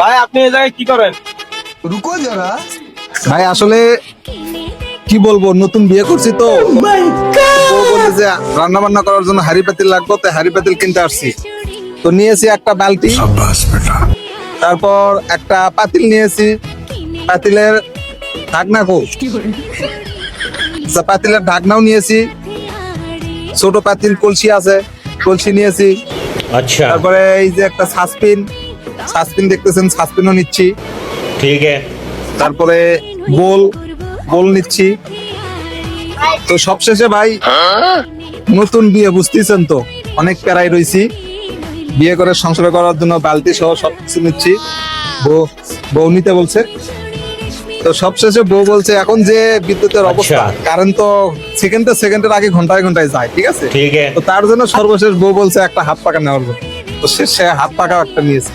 ভাই আপনি এই জায়গায় কি করেন? রুকো যারা ভাই, আসলে কি বলবো, নতুন বিয়ে করছি তো বউ বলে যে রান্না বান্না করার জন্য হাড়ি পাতিল লাগবে, তাই হাড়ি পাতিল কিনতে আসছি। তো নিয়েছি একটা বালতি, তারপর একটা পাতিল নিয়েছি, পাতিলের ঢাকনা পাতিলের ঢাকনাও নিয়েছি, ছোট পাতিল কলসি আছে, কলসি নিয়েছি। अच्छा তারপরে এই যে একটা সাসপিন দেখতেছেন, সাসপিনও নিচ্ছি। ठीक है তারপরে বোল নিচ্ছি। তো সবশেষে ভাই নতুন বিয়ে, বুঝতেছেন তো অনেক প্যারাই রয়েছি, বিয়ে করে সংসার করার জন্য বালতি সহ সবকিছু নিচ্ছি। বউ নিতে বলছে। তো সবশেষে বউ বলছে এখন যে বিদ্যুতের অবস্থা, আচ্ছা। কারেন্ট তো সেকেন্ডের আগে ঘন্টায় ঘন্টায় যায়, ঠিক আছে। ठीक है তো তার জন্য সর্বশেষ বউ বলছে একটা হাত পাকা নেওয়ার জন্য। তো সে হাত পাকা একটা নিয়েছে।